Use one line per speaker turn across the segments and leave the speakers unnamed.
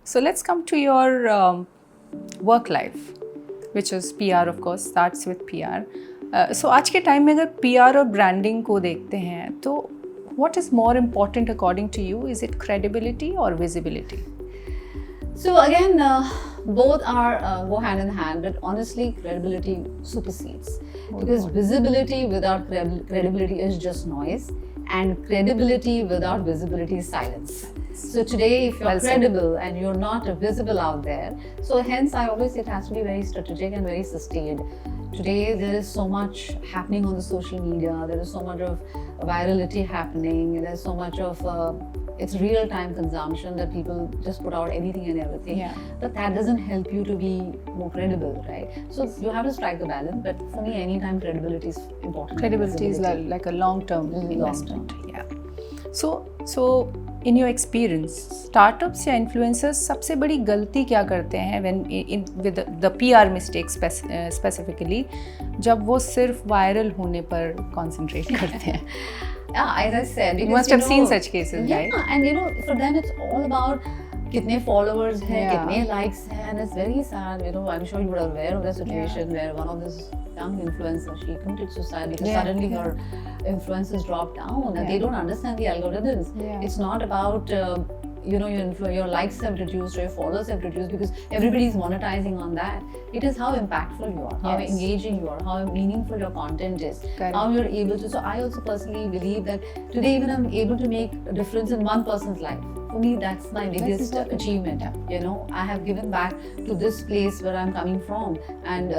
So let's come to your work life, which is PR, of course, starts with PR. So आज के time में अगर PR और branding को देखते हैं तो what is more important according to you? Is it credibility or visibility?
So again, both are go hand in hand, but honestly, credibility supersedes. Because visibility without credibility is just noise, and credibility without visibility is silence. So today, if you're credible and you're not visible out there, so hence I always say it has to be very strategic and very sustained. Today, there is so much happening on the social media. There is so much of virality happening. There's so much of it's real-time consumption that people just put out anything and everything.
Yeah.
But that doesn't help you to be more credible, right? So you have to strike the balance. But for me, anytime credibility is important.
Credibility is like a long-term investment. Yeah. So in your experience, startups या influencers सबसे बड़ी गलती क्या करते हैं when with the PR mistake specifically, जब वो सिर्फ viral होने पर concentrate करते हैं?
Yeah, as I said, because,
you must have seen such cases, right?
Yeah, and for them it's all about कितने followers हैं, कितने likes हैं, and it's very sad. I'm sure you were aware of the situation where one of this young influencer, she committed suicide because suddenly her influences dropped down, and they don't understand the algorithms. It's not about your likes have reduced or your followers have reduced because everybody is monetizing on that. It is how impactful you are, how engaging you are, how meaningful your content is, how you're able to. So I also personally believe that today even I'm able to make a difference in one person's life. For me, that's my biggest achievement. I have given back to this place where I'm coming from, and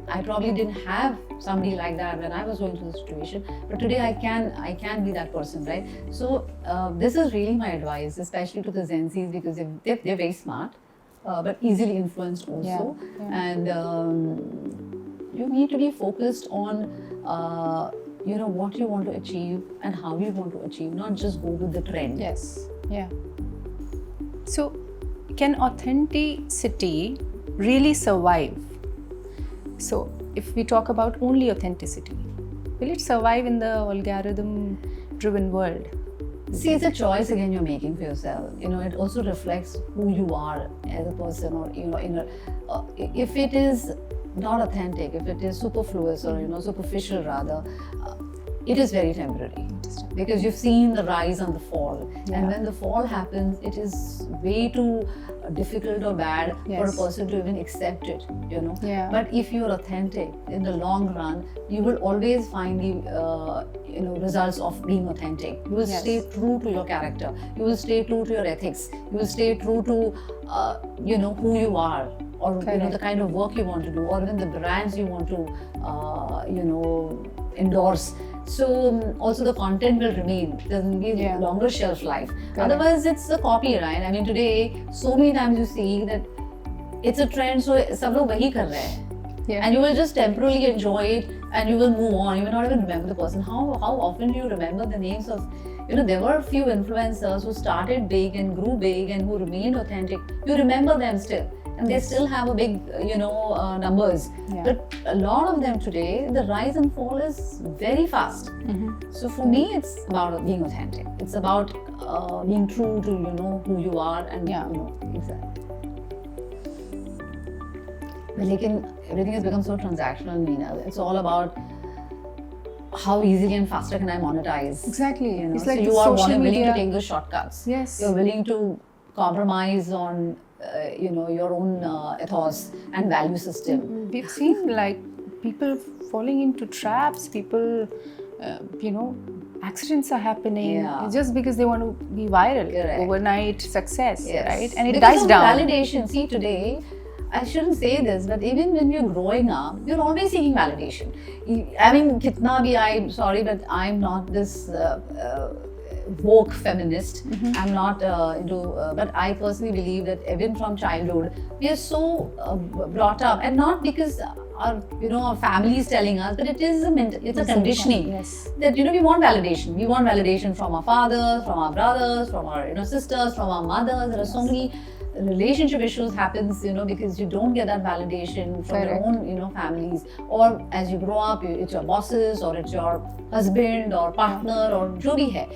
I probably didn't have somebody like that when I was going through the situation. But today I can be that person, right? So this is really my advice, especially to the Gen Zs, because they're very smart, but easily influenced also, and you need to be focused on what you want to achieve and how you want to achieve, not just go with the trend.
Yes. Yeah. So, can authenticity really survive? So, if we talk about only authenticity, will it survive in the algorithm-driven world?
See, it's a choice again you're making for yourself. It also reflects who you are as a person, or if it is not authentic, if it is superfluous or superficial rather, it is very temporary, because you've seen the rise and the fall, and when the fall happens, it is way too difficult or bad for a person to even accept it. But if you're authentic in the long run, you will always find the results of being authentic. You will stay true to your character. You will stay true to your ethics. You will stay true to who you are, or the kind of work you want to do, or even the brands you want to endorse. So also the content will remain. There will be longer shelf life. Otherwise, it's the copy, right? I mean, today so many times you see that it's a trend, so सब लोग वही कर रहे हैं, and you will just temporarily enjoy it, and you will move on. You will not even remember the person. How often do you remember the names of? There were a few influencers who started big and grew big and who remained authentic. You remember them still, and they still have a big, numbers. But a lot of them today, the rise and fall is very fast. So for me, it's about being authentic. It's about being true to who you are, and exactly. But everything has become so transactional, Meena. It's all about how easily and faster can I monetize.
Exactly.
It's like so you are willing to take the shortcuts.
Yes.
You're willing to compromise on your own ethos and value system.
We've seen like people falling into traps, people, accidents are happening just because they want to be viral.
Correct.
Overnight success, right? And it
because
dies down.
Validation. See, today, I shouldn't say this, but even when you're growing up, you're always seeking validation. I mean, kitna bhi, I'm sorry, but I'm not this woke feminist. I'm not but I personally believe that even from childhood, we are so brought up, and not because our family is telling us, but it is it's a conditioning that we want validation. We want validation from our fathers, from our brothers, from our sisters, from our mothers. There are so many relationship issues happens, because you don't get that validation from your own, families, or as you grow up, it's your bosses or it's your husband or partner or जो भी है.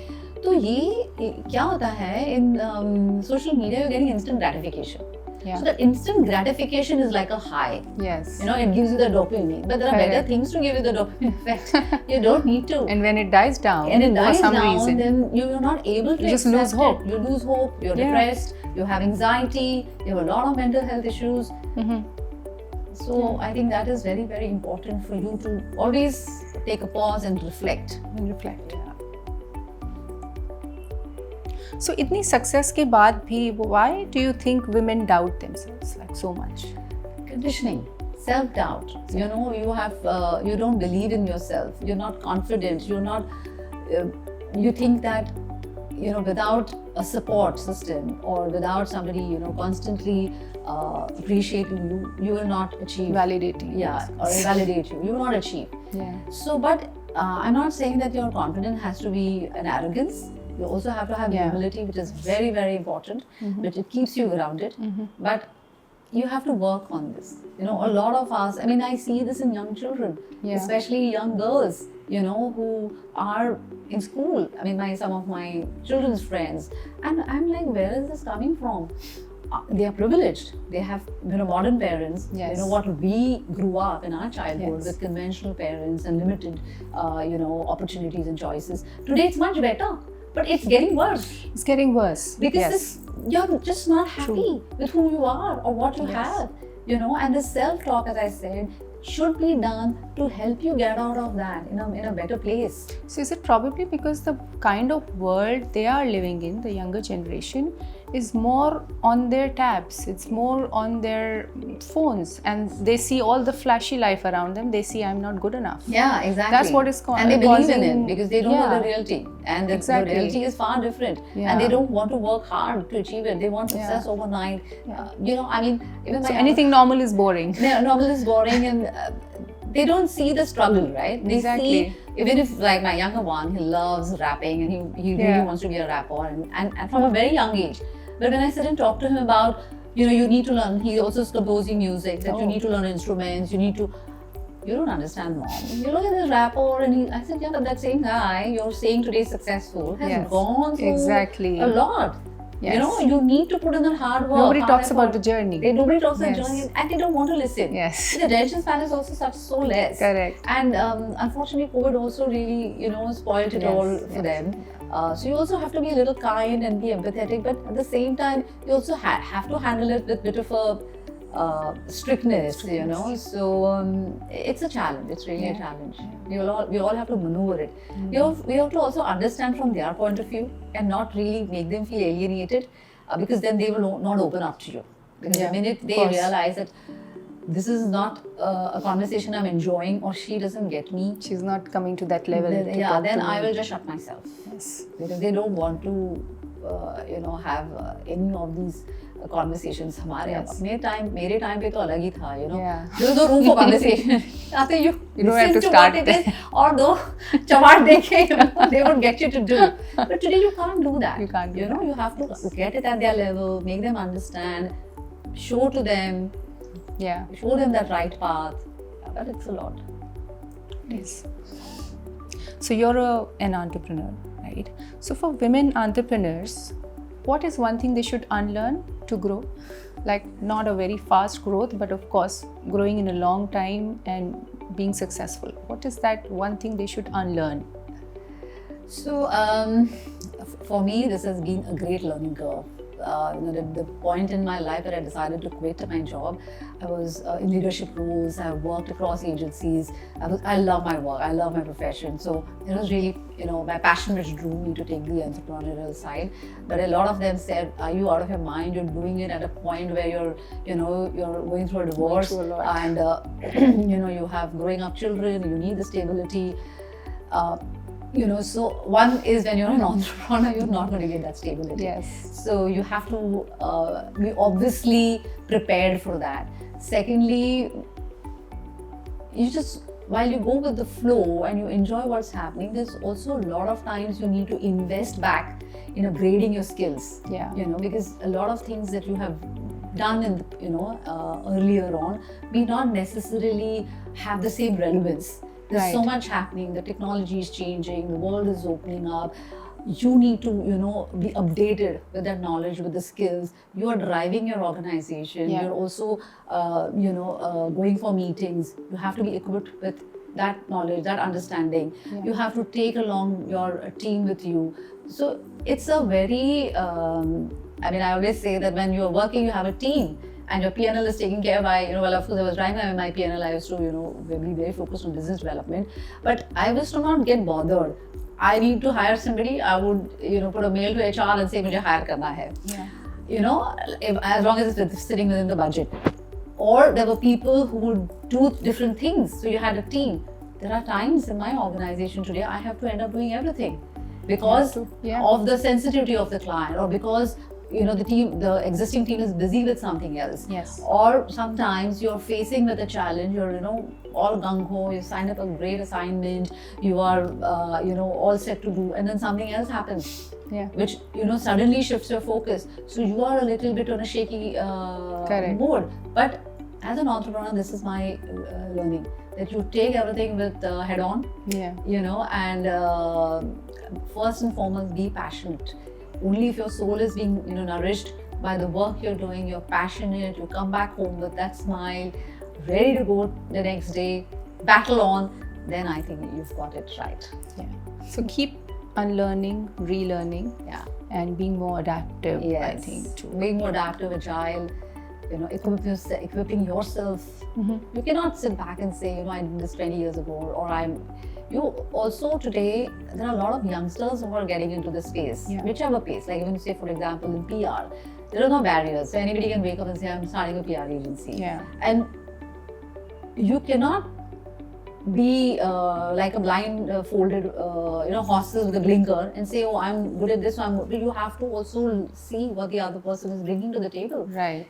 तो ये क्या होता है in social media, you're getting instant gratification.
Yeah.
So that instant gratification is like a high.
Yes.
It gives you the dopamine. But there are better things to give you the dopamine effect. You don't need to.
And when it dies down,
for
some
down,
reason,
then you're not able to
you just lose hope.
You lose hope. You're depressed. You have anxiety. You have a lot of mental health issues. So I think that is very, very important for you to always take a pause and reflect.
So इतनी success के बाद भी why do you think women doubt themselves like so much?
Conditioning, self-doubt. You don't believe in yourself. You're not confident. You're not. You think that without a support system or without somebody constantly appreciating you, you will not achieve.
Validating.
Yeah, or validate you. You will not achieve.
Yeah.
So, but I'm not saying that your confidence has to be an arrogance. You also have to have humility, which is very, very important, but it keeps you grounded. But you have to work on this. A lot of us, I see this in young children, especially young girls, who are in school. Some of my children's friends, and I'm like, where is this coming from? They are privileged. They have modern parents.
Yes.
What we grew up in our childhood with conventional parents and limited opportunities and choices. Today it's much better. But it's getting worse.
It's getting worse.
Because you're just not happy with who you are or what you have. And this self-talk, as I said, should be done to help you get out of that in a better place.
So is it probably because the kind of world they are living in, the younger generation, is more on their tabs, it's more on their phones, and they see all the flashy life around them, they see I'm not good enough.
Yeah, exactly.
That's what is causing.
And they believe in it because they don't know the reality. And the reality is far different.
Yeah.
And they don't want to work hard to achieve it. They want success overnight. Even
so anything normal is boring.
Yeah, normal is boring, and they don't see the struggle, right? They see, even if like my younger one, he loves rapping and he really wants to be a rapper and from a very young age. But when I sit and talk to him about, you need to learn, he also is composing music, that you need to learn instruments, you don't understand, mom. You look at this rapper and I said, but that same guy you're saying today is successful has gone through a lot.
Yes.
You need to put in the hard work.
Nobody talks about the journey.
Nobody talks about the journey, and they don't want to listen.
Yes.
The attention span is also so less.
Correct.
And unfortunately, COVID also really, spoiled it all for them. So you also have to be a little kind and be empathetic, but at the same time, you also have to handle it with a bit of a strictness, So it's a challenge. It's really a challenge. We all have to maneuver it. We have to also understand from their point of view and not really make them feel alienated, because then they will not open up to you. Because the minute they realize that this is not a conversation I'm enjoying, or she doesn't get me,
she's not coming to that level.
Then I will just shut myself.
Yes.
Because they don't want to, have any of these conversations. मेरे time पे तो अलग ही था, There was no room for conversation. You
don't have to start
it is, or दो चमाट देखे, they would get you to do. But today you can't do that.
You can't do that.
You have to get it at their level, make them understand, show to them, show them that right path. But it's a lot.
Yes. So you're an entrepreneur, right? So for women entrepreneurs, what is one thing they should unlearn to grow? Like not a very fast growth, but of course growing in a long time and being successful. What is that one thing they should unlearn?
So for me, this has been a great learning curve. The point in my life that I decided to quit my job, I was in leadership roles, I worked across agencies, I love my work, I love my profession. So it was really, my passion which drew me to take the entrepreneurial side. But a lot of them said, are you out of your mind? You're doing it at a point where you're going through a divorce and, you have growing up children, you need the stability. So one is when you're an entrepreneur, you're not going to get that stability.
Yes.
So you have to be obviously prepared for that. Secondly, you just while you go with the flow and you enjoy what's happening, there's also a lot of times you need to invest back in upgrading your skills.
Yeah.
You know, because a lot of things that you have done in the, earlier on may not necessarily have the same relevance. There's so much happening. The technology is changing. The world is opening up. You need to, be updated with that knowledge, with the skills. You are driving your organization.
Yeah.
You're also, going for meetings. You have to be equipped with that knowledge, that understanding.
Yeah.
You have to take along your team with you. So it's a very, I always say that when you're working, you have a team. And your PNL is taken care by, well, of course, I was driving my PNL. I used to, be very focused on business development. But I used to not get bothered. I need to hire somebody. I would, put a mail to HR and say, "Mujhe hire karna hai."
Yeah.
As long as it's sitting within the budget. Or there were people who would do different things. So you had a team. There are times in my organization today, I have to end up doing everything because of the sensitivity of the client, or because the existing team is busy with something else.
Yes.
Or sometimes you're facing with a challenge, you're, all gung-ho, you signed up a great assignment, you are, all set to do, and then something else happens.
Yeah.
Which, suddenly shifts your focus. So you are a little bit on a shaky mode. But as an entrepreneur, this is my learning, that you take everything with head on, and first and foremost, be passionate. Only if your soul is being nourished by the work you're doing, you're passionate, you come back home with that smile, ready to go the next day, battle on, then I think you've got it right.
Yeah. So keep unlearning, relearning, and being more adaptive, I think, too.
Being more adaptive, agile, equipping yourself.
Mm-hmm.
You cannot sit back and say, I did this 20 years ago, or you also today, there are a lot of youngsters who are getting into this space, whichever pace. Like even say, for example, in PR, there are no barriers. So anybody can wake up and say, I'm starting a PR agency.
Yeah.
And you cannot be like a blind folded horses with a blinker and say, oh, I'm good at this, so I'm good. You have to also see what the other person is bringing to the table.
Right.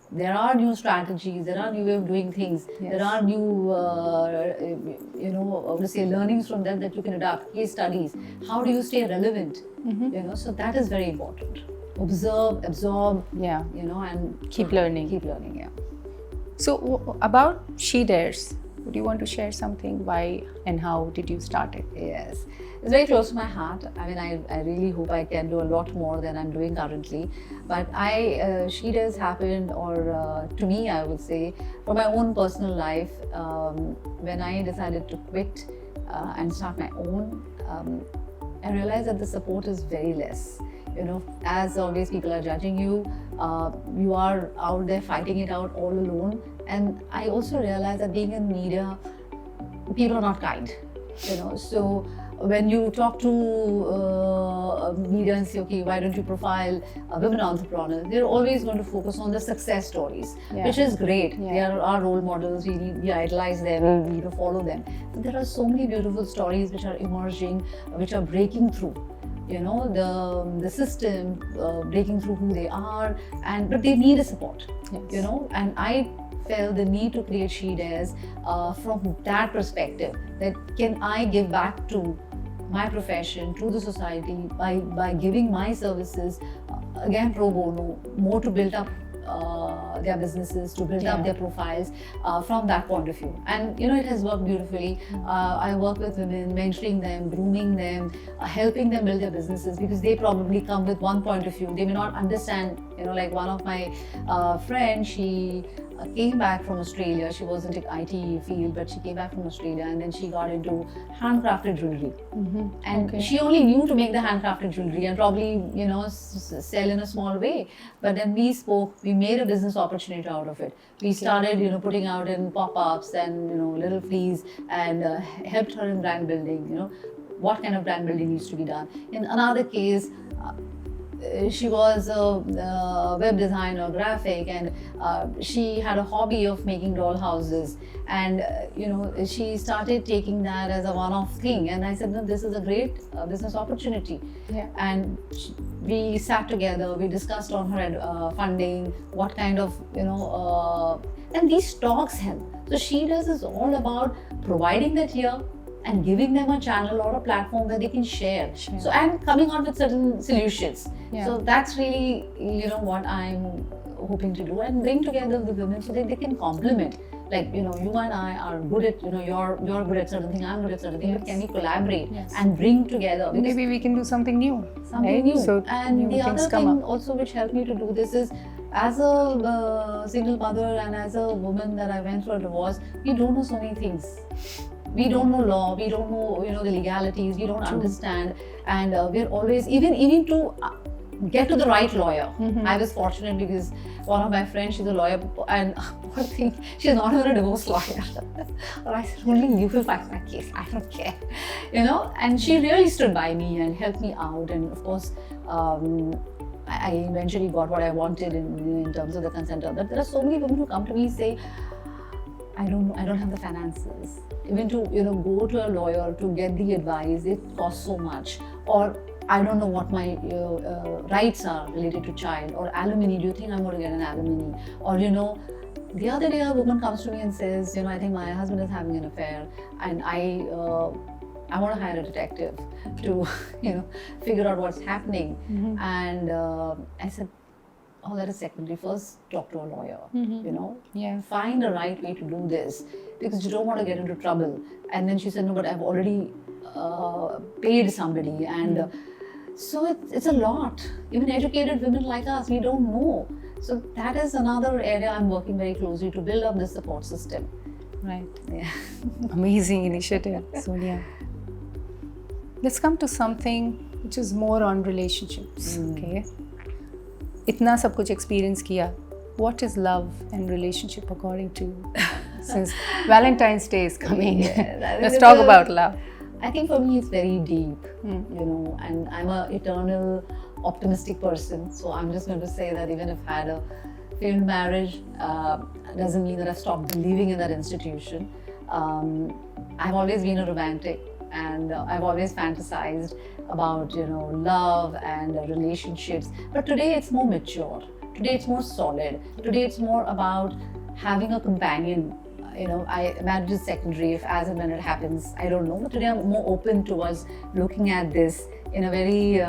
There are new strategies, there are new way of doing things, there are new, learnings from them that you can adapt, case studies. How do you stay relevant?
Mm-hmm.
So that is very important. Observe, absorb, and
keep learning.
Keep learning, yeah.
So about She Dares, would you want to share something? Why and how did you start it?
Yes, it's very close to my heart. I really hope I can do a lot more than I'm doing currently. But She Dares happened, or to me, I would say, for my own personal life, when I decided to quit and start my own, I realized that the support is very less. As always, people are judging you. You are out there fighting it out all alone. And I also realized that being in media, people are not kind. So when you talk to media and say, okay, why don't you profile women entrepreneurs? They're always going to focus on the success stories, which is great. They are our role models. We idolize them. We need to follow them. But there are so many beautiful stories which are emerging, which are breaking through. The system, breaking through who they are, but they need a support.
Yes.
And I felt the need to create She Dares from that perspective, that can I give back to my profession, to the society, by giving my services, again pro bono, more to build up their businesses, to build up their profiles from that point of view. And it has worked beautifully. I work with women, mentoring them, grooming them, helping them build their businesses, because they probably come with one point of view. They may not understand, like one of my friends, she came back from Australia. She was in the IT field, but she came back from Australia, and then she got into handcrafted jewelry.
Mm-hmm.
And she only knew to make the handcrafted jewelry and probably, sell in a small way. But then we spoke, we made a business opportunity out of it. We started, putting out in pop-ups and, little fleas, and helped her in brand building, what kind of brand building needs to be done. In another case, she was a web designer, graphic, and she had a hobby of making doll houses. And she started taking that as a one-off thing. And I said, no, this is a great business opportunity.
Yeah.
And we sat together. We discussed on her funding, what kind of and these talks help. So She Does is all about providing that here and giving them a channel or a platform where they can share. So and coming out with certain solutions.
Yeah.
So that's really what I'm hoping to do, and bring together the women so that they can complement. Like you and I are good at you're good at certain thing, I'm good at certain thing. But can we collaborate and bring together?
Maybe we can do something new.
Something new.
So
and the other thing
up.
also which helped me to do this is, as a single mother and as a woman that I went through a divorce, we don't know so many things. We don't know law, we don't know the legalities, we don't understand, and we're always even to get to the right lawyer. I was fortunate because one of my friends, she's a lawyer, and one thing, she's not even a divorce lawyer. But I said, only you will fight my case, I don't care. And she really stood by me and helped me out, and of course I eventually got what I wanted in terms of the consent order. But there are so many women who come to me and say, I don't have the finances. Even to go to a lawyer to get the advice, it costs so much. Or I don't know what my rights are related to child, or alimony. Do you think I'm going to get an alimony? Or the other day a woman comes to me and says, I think my husband is having an affair, and I want to hire a detective to figure out what's happening. And I said, oh, that is secondary. First, talk to a lawyer. Find a right way to do this, because you don't want to get into trouble. And then she said, no, but I've already paid somebody, and so it's a lot. Even educated women like us, we don't know. So that is another area I'm working very closely to build up this support system.
Right.
Yeah.
Amazing initiative, Sonia. Let's come to something which is more on relationships. Okay. इतना सब कुछ experience किया. What is love and relationship according to you? Since Valentine's Day is coming, let's talk about love.
I think for me it's very deep, and I'm an eternal optimistic person. So I'm just going to say that even if I had a failed marriage, doesn't mean that I've stopped believing in that institution. I've always been a romantic, and I've always fantasized about love and relationships. But today it's more mature. Today it's more solid. Today it's more about having a companion. Marriage is secondary, if as and when it happens, I don't know. But today I'm more open towards looking at this in a very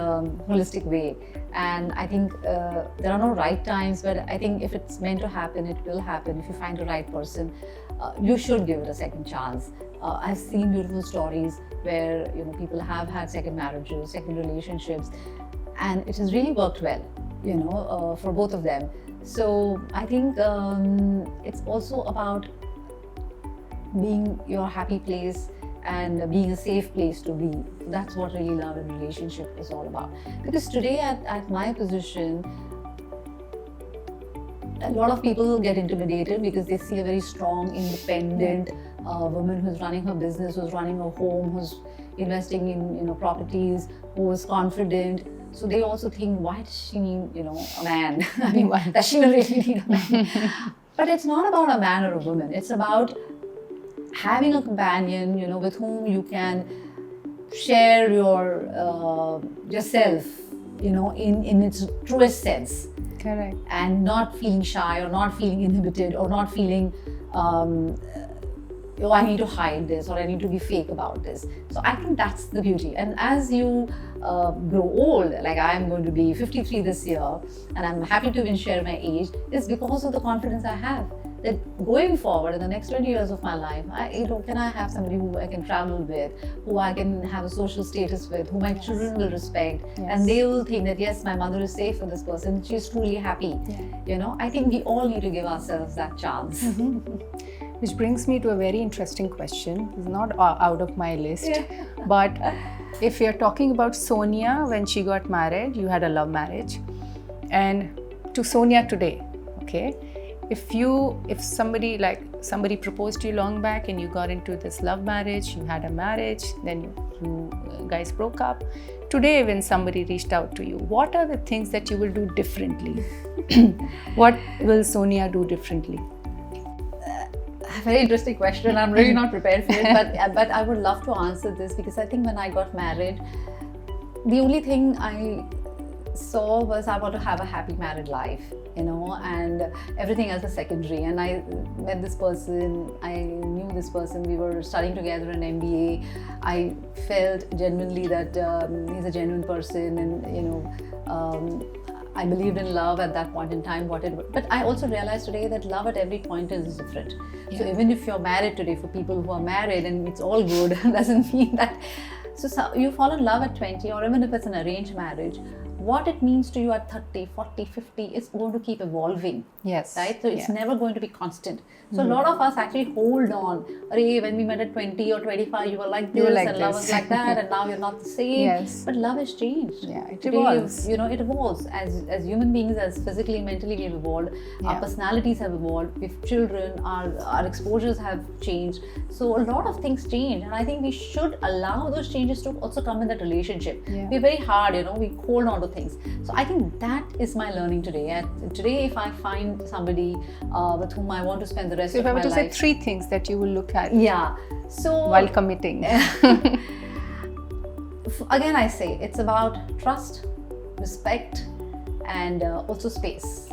holistic way. And I think there are no right times, but I think if it's meant to happen, it will happen. If you find the right person, you should give it a second chance. I've seen beautiful stories where people have had second marriages, second relationships, and it has really worked well, for both of them. So I think it's also about being your happy place and being a safe place to be. That's what really love and relationship is all about. Because today at my position, a lot of people get intimidated because they see a very strong, independent woman who's running her business, who's running a home, who's investing in properties, who is confident. So they also think, why does she need a man? I mean, why does she really need a man? But it's not about a man or a woman. It's about having a companion, with whom you can share your yourself, in its truest sense.
Correct.
And not feeling shy or not feeling inhibited or not feeling, I need to hide this or I need to be fake about this. So I think that's the beauty. And as you grow old, like I'm going to be 53 this year, and I'm happy to even share my age, is because of the confidence I have. That going forward in the next 20 years of my life, can I have somebody who I can travel with, who I can have a social status with, who my children will respect, and they will think that yes, my mother is safe for this person, she's truly happy. I think we all need to give ourselves that chance.
Which brings me to a very interesting question. It's not out of my list, but if you're talking about Sonia when she got married, you had a love marriage, and to Sonia today, okay? If somebody proposed to you long back and you got into this love marriage, you had a marriage, then you guys broke up, today when somebody reached out to you, what are the things that you will do differently? What will Sonia do differently?
Very interesting question. I'm really not prepared for it, but I would love to answer this, because I think when I got married, the only thing I saw was I want to have a happy married life, and everything else is secondary. And I met this person, I knew this person, we were studying together in MBA. I felt genuinely that he's a genuine person, and I believed in love at that point in time. But I also realized today that love at every point is different. Yeah. So even if you're married today, for people who are married and it's all good, doesn't mean that. So you fall in love at 20, or even if it's an arranged marriage, what it means to you at 30, 40, 50, it's going to keep evolving.
Yes.
Right? So it's never going to be constant. So a lot of us actually hold on. When we met at 20 or 25, you were like this, and love was like that, and now you're not the same.
Yes.
But love has changed.
Yeah, it
Today,
evolves.
it evolves. As human beings, as physically, mentally, we've evolved. Yeah. Our personalities have evolved. We've children, our exposures have changed. So a lot of things change, and I think we should allow those changes to also come in that relationship. Yeah. We're very hard, we hold on to things. So I think that is my learning today. And today, if I find somebody with whom I want to spend the rest of my life.
So if I were to say 3 things that you will look at while committing.
Again, I say it's about trust, respect, and also space.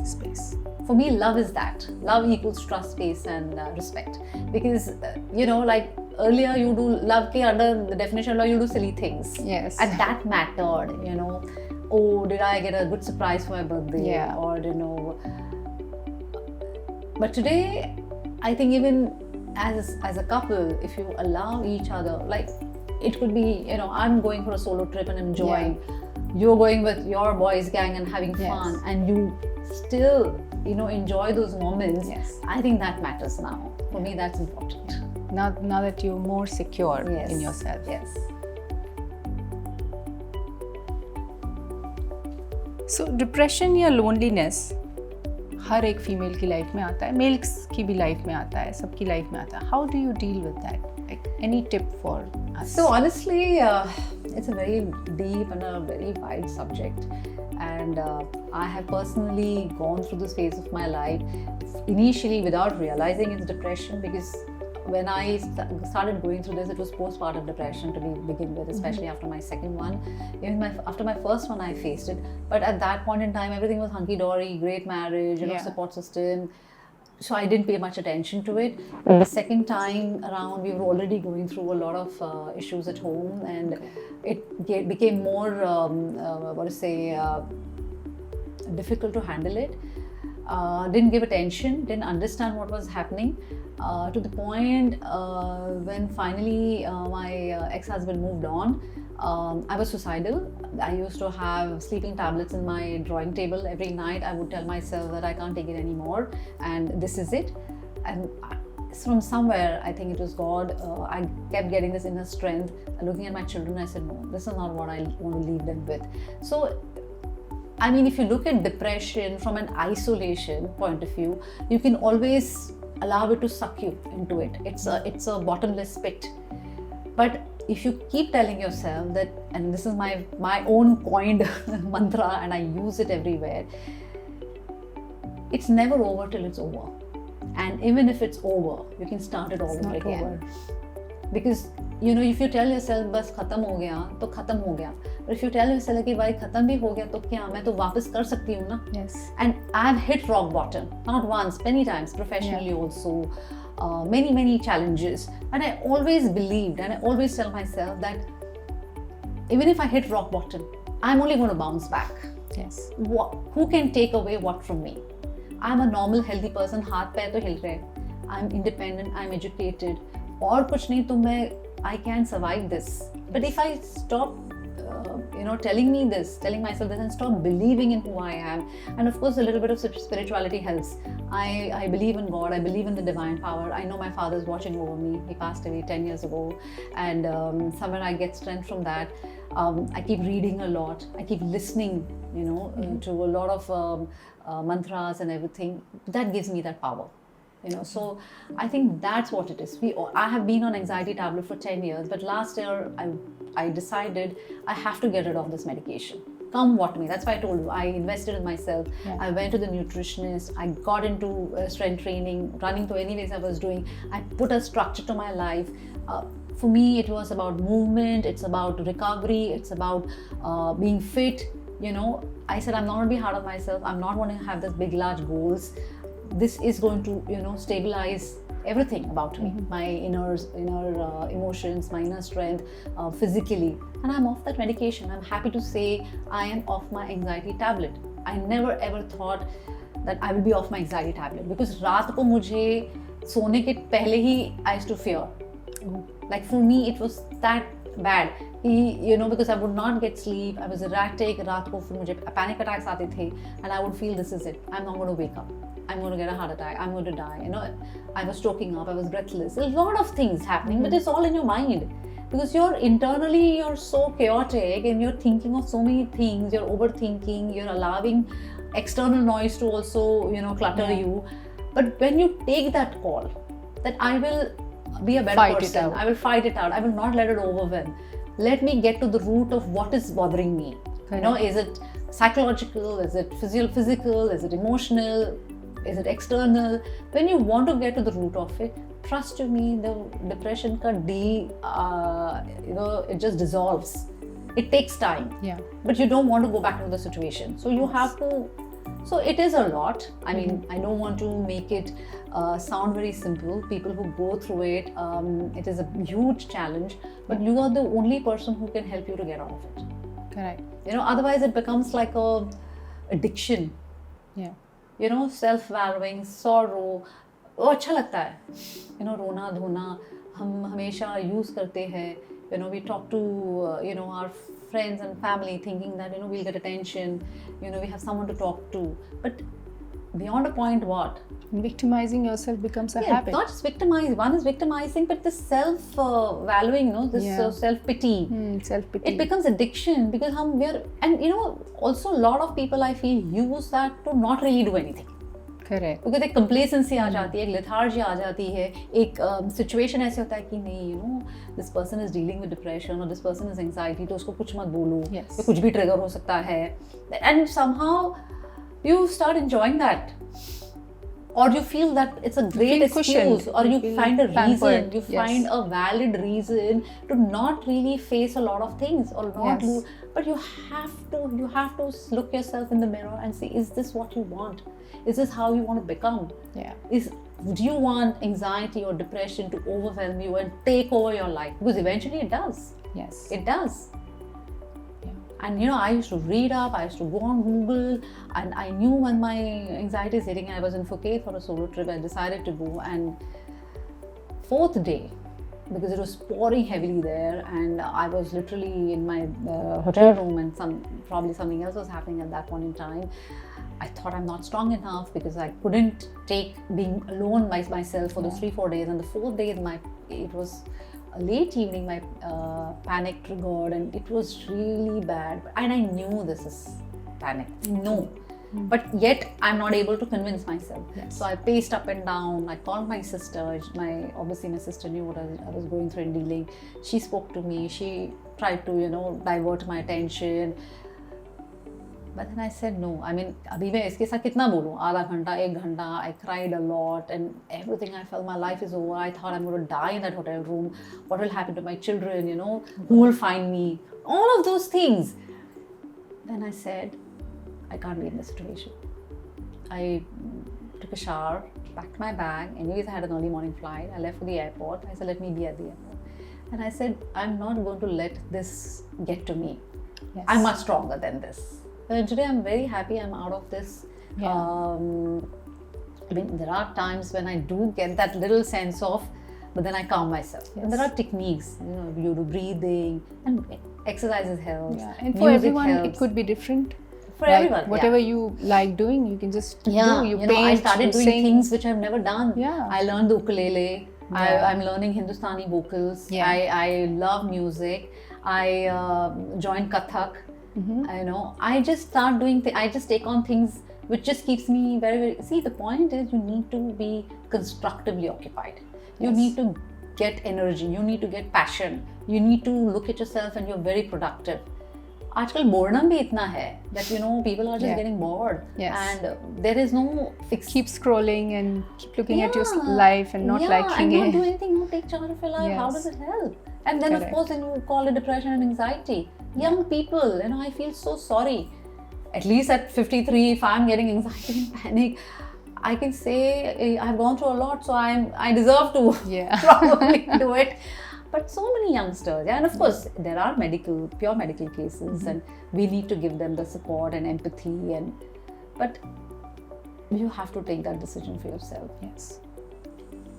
For me, love is that. Love equals trust, space, and respect. Because, like earlier you do love ke under the definition of love, you do silly things.
Yes.
And that mattered, Oh, did I get a good surprise for my birthday?
Yeah.
Or, But today, I think even as a couple, if you allow each other, like it could be, I'm going for a solo trip and enjoying. Yeah. You're going with your boys gang and having fun, and you still, enjoy those moments.
Yes.
I think that matters now. For me, that's important.
Now that you're more secure in yourself.
Yes.
So depression या loneliness हर एक female की life में आता है, mails की भी life में आता है, सबकी लाइफ में आता है. How do you deal with that? Like any tip for us?
So honestly, it's a very deep and a very wide subject, and I have personally gone through this phase of my life initially without realizing it's depression, because when I started going through this, it was postpartum depression to begin with, especially after my second one. Even after my first one, I faced it. But at that point in time, everything was hunky-dory, great marriage, support system. So I didn't pay much attention to it. The second time around, we were already going through a lot of issues at home, and it became more, difficult to handle it. Didn't give attention, didn't understand what was happening, to the point when finally my ex-husband moved on. I was suicidal. I used to have sleeping tablets in my drawing table. Every night I would tell myself that I can't take it anymore and this is it. And from somewhere, I think it was God, I kept getting this inner strength. Looking at my children, I said, no, this is not what I want to leave them with. So I mean, if you look at depression from an isolation point of view, you can always allow it to suck you into it. It's a bottomless pit. But if you keep telling yourself that, and this is my own coined mantra, and I use it everywhere, it's never over till it's over. And even if it's over, you can start it all over again. Because if you tell yourself बस खत्म हो गया तो खत्म हो गया, but if you tell yourself कि भाई खत्म भी हो गया तो क्या मैं तो वापस कर सकती हूँ ना.
Yes.
And I've hit rock bottom, not once, many times, professionally also, many challenges, and I always believed, and I always tell myself that even if I hit rock bottom, I'm only going to bounce back.
Yes.
Who can take away what from me? I'm a normal, healthy person. हाथ पैर तो हिल रहे. I'm independent. I'm educated. और कुछ नहीं तो मैं I can survive this. But if I stop, telling myself this and stop believing in who I am, and of course a little bit of spirituality helps. I believe in God. I believe in the divine power. I know my father's watching over me. He passed away 10 years ago, and somewhere I get strength from that. I keep reading a lot. I keep listening, to a lot of mantras and everything. That gives me that power. you know. So I think that's what it is. I have been on anxiety tablet for 10 years, but last year I decided I have to get rid of this medication, come what may. That's why I told you, I invested in myself. I went to the nutritionist, I got into strength training, running to anyways I was doing. I put a structure to my life. For me, it was about movement, it's about recovery, it's about being fit, you know. I said, I'm not going to be hard on myself, I'm not going to have this big large goals. This is going to, you know, stabilize everything about me, my inner emotions, my inner strength, physically. And I'm off that medication. I'm happy to say I am off my anxiety tablet. I never ever thought that I will be off my anxiety tablet, because रात को मुझे सोने के पहले ही I used to fear. Like for me, it was that bad. You know, because I would not get sleep. I was erratic. रात को फिर मुझे panic attacks आते थे, and I would feel this is it. I'm not going to wake up. I'm going to get a heart attack. I'm going to die. You know, I was choking up. I was breathless. A lot of things happening, but it's all in your mind. Because you're so chaotic and you're thinking of so many things. You're overthinking. You're allowing external noise to also, you know, clutter you. But when you take that call, that I will be a better person, I will fight it out. I will not let it overwhelm. Let me get to the root of what is bothering me. You know, is it psychological? Is it physical? Is it emotional? Is it external? When you want to get to the root of it, trust me, the depression you know, it just dissolves. It takes time. Yeah. But you don't want to go back to the situation. So you have to. So it is a lot. I mean, I don't want to make it sound very simple. People who go through it, it is a huge challenge. But you are the only person who can help you to get out of it.
Correct.
You know, otherwise it becomes like a addiction. Yeah. You know, self-valuing, sorrow, वो अच्छा लगता है. You know, रोना धोना हम हमेशा use करते हैं. You know, we talk to you know, our friends and family thinking that, you know, we'll get attention. You know, we have someone to talk to. But beyond a point, what?
Victimizing yourself becomes a habit.
Not just victimizing. One is victimizing, but the self-valuing, you know, this self-pity.
Self-pity.
It becomes addiction because and you know, also a lot of people I feel use that to not really do anything.
Correct.
Because एक complacency आ जाती है, एक lethargy आ जाती है, एक situation ऐसे होता है कि नहीं, you know, this person is dealing with depression or this person is anxiety, तो उसको कुछ मत बोलो, तो कुछ भी trigger हो सकता है, and somehow you start enjoying that, or you feel that it's a great excuse, or you find a reason, you find a valid reason to not really face a lot of things, or not do, but you have to look yourself in the mirror and say, is this what you want? Is this how you want to become? Do you want anxiety or depression to overwhelm you and take over your life? Because eventually it does. Yes. It does. And you know, I used to read up, I used to go on Google, and I knew when my anxiety is hitting. I was in Phuket for a solo trip. I decided to go, and fourth day, because it was pouring heavily there, and I was literally in my hotel room, and probably something else was happening at that point in time. I thought I'm not strong enough because I couldn't take being alone by myself for those 3-4 days. And the fourth day, it was a late evening, my panic triggered, and it was really bad. And I knew this is panic. No. But yet I'm not able to convince myself. So I paced up and down. I called my sister. Obviously my sister knew what I was going through and dealing. She spoke to me. She tried to, you know, divert my attention. But then I said no. I mean, अभी मैं इसके साथ कितना बोलूँ? आधा घंटा, 1 घंटा. I cried a lot, and everything. I felt my life is over. I thought I'm going to die in that hotel room. What will happen to my children? You know, who will find me? All of those things. Then I said, I can't be in this situation. I took a shower, packed my bag. Anyways, I had an early morning flight. I left for the airport. I said, let me be at the airport. And I said, I'm not going to let this get to me. I'm much stronger than this. And today I'm very happy I'm out of this. I mean, there are times when I do get that little sense of, but then I calm myself. And there are techniques, you know, you do breathing, and exercises helps.
And for everyone, it could be different.
For everyone,
whatever you like doing, you can just do. You paint,
I started doing
sing.
things which I've never done. I learned the ukulele. I'm learning Hindustani vocals. I love music. I joined Kathak. You know, I just start doing I just take on things which just keeps me very, very... See, the point is you need to be constructively occupied. You need to get energy, you need to get passion, you need to look at yourself and you're very productive. आजकल boredom भी इतना है that people are just getting bored, and there is no fix.
Keep scrolling and keep looking at your life and not liking it.
And not do anything, not take charge of your life. How does it help? And then of course, then you call it depression and anxiety. Young people, I feel so sorry. At least at 53, if I'm getting anxiety and panic, I can say I've gone through a lot, so I deserve to probably do it. But so many youngsters, and of course there are pure medical cases, and we need to give them the support and empathy, but you have to take that decision for yourself.
Yes.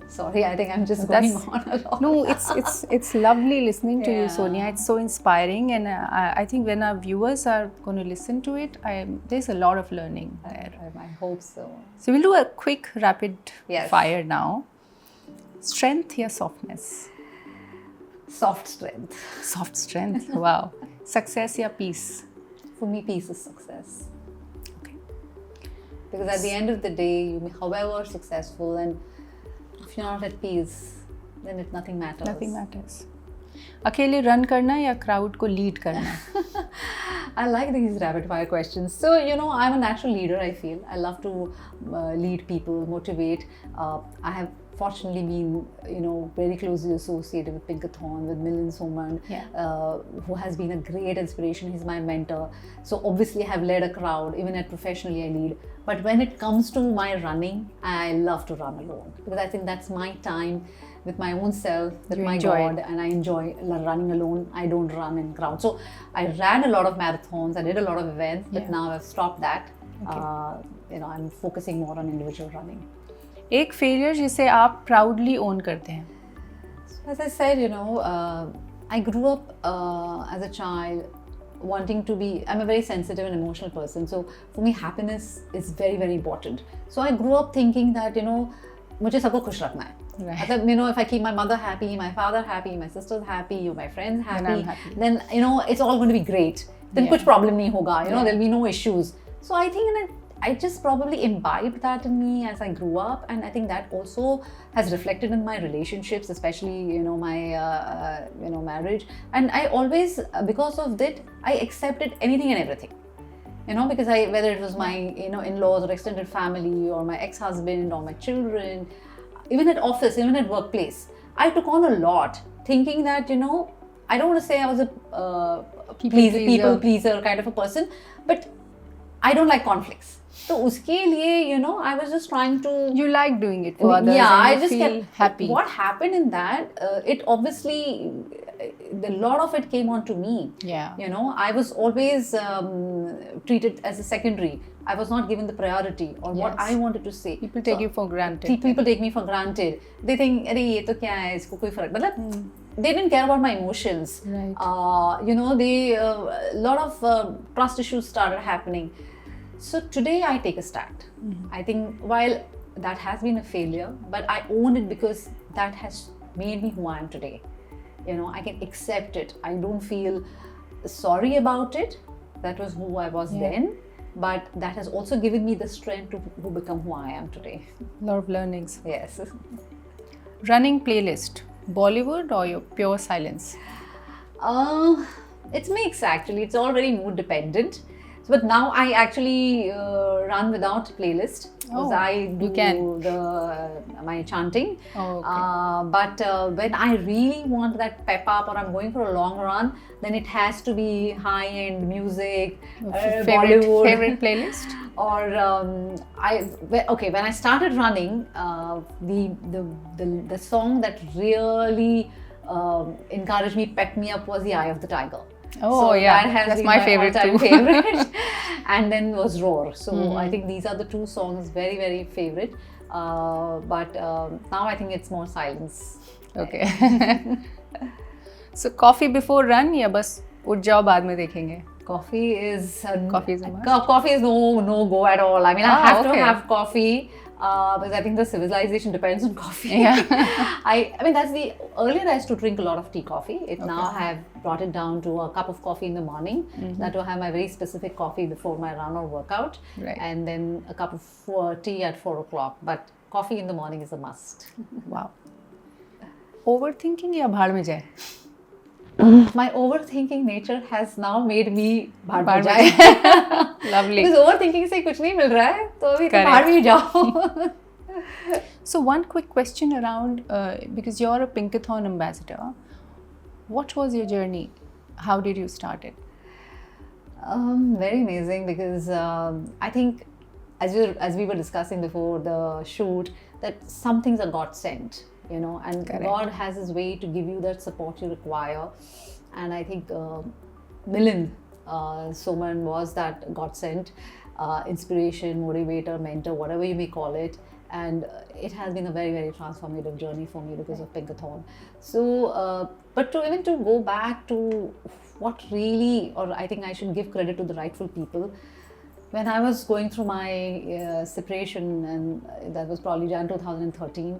Sorry, I think I'm just going on a lot.
No, it's lovely listening to you, Sonia. It's so inspiring, and I think when our viewers are going to listen to it, there's a lot of learning there.
I hope so.
So we'll do a quick rapid fire now. Strength or softness?
Soft strength.
Soft strength. Wow. Success or peace?
For me, peace is success. Okay. Because at the end of the day, you however successful, and if you're not at peace, then nothing matters.
Nothing matters. अकेले run करना या crowd को lead करना?
I like these rapid fire questions. So, I'm a natural leader, I feel. I love to lead people, motivate. I have fortunately been, very closely associated with Pinkathon, with Milind Soman, who has been a great inspiration. He's my mentor. So obviously I have led a crowd, even at professionally I lead. But when it comes to my running, I love to run alone, because I think that's my time with my own self, with my God, and I enjoy running alone. I don't run in crowd. So I ran a lot of marathons, I did a lot of events, but now I've stopped that. Okay. I'm focusing more on individual running.
एक failure जिसे आप proudly own करते हैं?
As I said, I grew up as a child wanting to be, I'm a very sensitive and emotional person. So for me, happiness is very, very important. So I grew up thinking that, मुझे सबको खुश रखना है. Right. If I keep my mother happy, my father happy, my sisters happy, my friends happy, then it's all going to be great. Then kuch problem nahi hoga, there'll be no issues. So I think I just probably imbibed that in me as I grew up, and I think that also has reflected in my relationships, especially my marriage. And I always, because of that, I accepted anything and everything. Because whether it was my in-laws or extended family or my ex-husband or my children, even at office, even at workplace, I took on a lot, thinking that I don't want to say I was a people pleaser kind of a person, but I don't like conflicts. So uske liye, I was just trying to...
You like doing it for others.
Yeah,
I
just
feel happy.
What happened in that, it obviously, a lot of it came on to me.
Yeah.
I was always treated as a secondary. I was not given the priority or what I wanted to say.
People take you for granted.
People take me for granted. They think, "Arey, ye to kya hai? Isko koi farak." But they didn't care about my emotions.
Right.
A lot of trust issues started happening. So today I take a stand. I think while that has been a failure, but I own it because that has made me who I am today. I can accept it. I don't feel sorry about it. That was who I was then. But that has also given me the strength to become who I am today.
A lot of learnings.
Yes.
Running playlist, Bollywood or your pure silence?
It's mixed actually. It's all very mood dependent. But now I actually run without playlist because I do my chanting.
Oh, okay.
But when I really want that pep up or I'm going for a long run, then it has to be high-end music, Bollywood.
Favorite playlist?
Or when I started running, the song that really encouraged me, pepped me up was "The Eye of the Tiger."
Oh, so yeah, that's my favorite too.
Favorite. And then was Roar. So I think these are the two songs very, very favorite. But now I think it's more silence.
Okay. So coffee before run या बस उठ जाओ बाद में देखेंगे?
Coffee is
a must?
Coffee is no go at all. I mean, I have to have coffee. Because I think the civilization depends on coffee.
Yeah.
I mean, earlier I used to drink a lot of tea coffee. Now I have brought it down to a cup of coffee in the morning. That will have my very specific coffee before my run or workout.
Right.
And then a cup of tea at 4 o'clock. But coffee in the morning is a must.
Wow. Overthinking या भाड़ में जाए?
My overthinking nature has now made me भाड़ में
भाड़ में
जाए.
Lovely.
Because overthinking से कुछ नहीं मिल रहा है, तो अभी तो
Correct.
भाड़ में ही जाओ.
So one quick question around, because you're a Pinkathon ambassador, what was your journey? How did you start it?
Very amazing, because I think as we were discussing before the shoot, that some things are God sent, you know, and
Correct.
God has His way to give you that support you require. And I think Milind Soman was that God sent inspiration, motivator, mentor, whatever you may call it. And it has been a very, very transformative journey for me because of Pinkathon. So, but to go back to what really, or I think I should give credit to the rightful people. When I was going through my separation, and that was probably Jan 2013,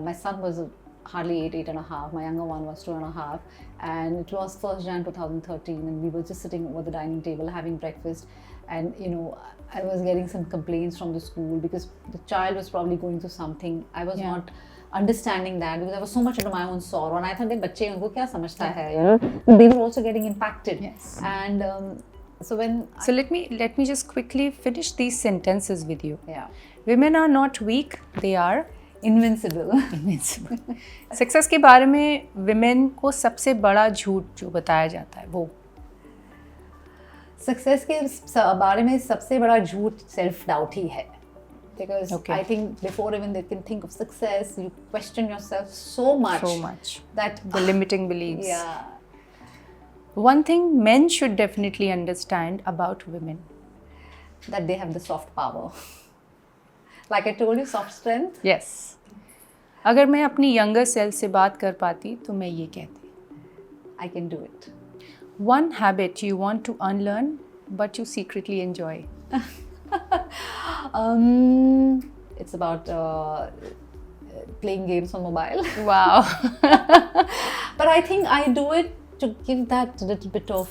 my son was hardly 8 and a half. My younger one was 2.5, and it was 1st Jan 2013, and we were just sitting over the dining table having breakfast, and you know, I was getting some complaints from the school because the child was probably going through something. I was not understanding that because I was so much into my own sorrow, and I thought, "Bachche unko kya samajhta hai?" You know, they were also getting impacted.
Yes.
And so
let me just quickly finish these sentences with you.
Yeah.
Women are not weak; they are
invincible.
invincible. Success के बारे में women को सबसे बड़ा झूठ जो बताया जाता है वो
सक्सेस के बारे में सबसे बड़ा झूठ सेल्फ डाउट ही है. Because I think before even they can think of success, you question yourself so much that
the limiting beliefs.
Yeah.
One thing men should definitely understand about women,
that they have the soft power. Like I told you, soft strength.
Yes. अगर मैं अपनी younger self से बात कर पाती तो मैं ये कहती.
I can do it.
One habit you want to unlearn but you secretly enjoy.
It's about playing games on mobile.
Wow.
But I think I do it to give that little bit of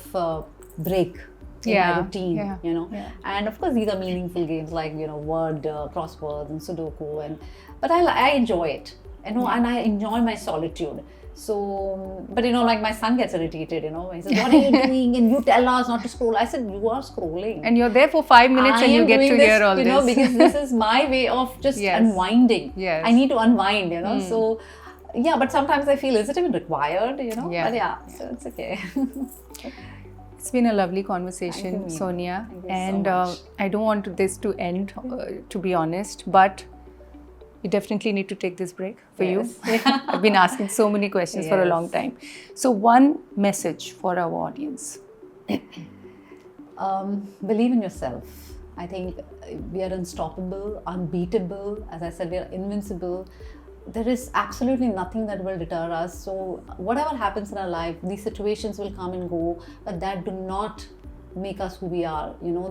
break in my routine, you know. Yeah. And of course, these are meaningful games like, you know, word crosswords and Sudoku, but I enjoy it, you know, and I enjoy my solitude. So, but you know, like my son gets irritated, you know, he says, "What are you doing? And you tell us not to scroll." I said, "You are scrolling,
and you're there for 5 minutes, and you get to hear all
this, you know, because this is my way of just unwinding.
Yes.
I need to unwind, you know." So, yeah, but sometimes I feel, is it even required, you know?
Yeah.
But yeah, so it's okay.
It's been a lovely conversation, Sonia, and
so
I don't want this to end, to be honest, but you definitely need to take this break for you. I've been asking so many questions for a long time. So one message for our audience.
Believe in yourself. I think we are unstoppable, unbeatable. As I said, we are invincible. There is absolutely nothing that will deter us. So whatever happens in our life, these situations will come and go, but that do not make us who we are. You know,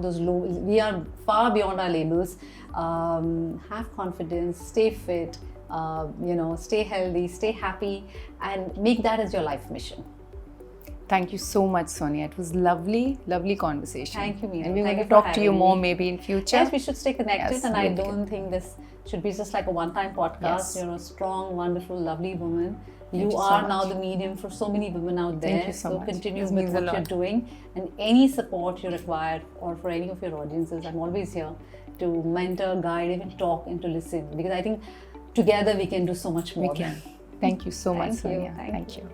we are far beyond our labels. Have confidence, stay fit, you know, stay healthy, stay happy, and make that as your life mission.
Thank you so much, Sonia. It was lovely conversation.
Thank you, Meena.
And we want to talk to you more maybe in future.
Yes, we should stay connected, and I don't think this should be just like a one-time podcast. You're a strong, wonderful, lovely woman. You are now the medium for so many women out there.
Thank you so much.
Continue with what you're doing, and any support you require, or for any of your audiences, I'm always here to mentor, guide, even talk and to listen, because I think together we can do so much more.
We can. Thank you so much, Sonia.
Thank you.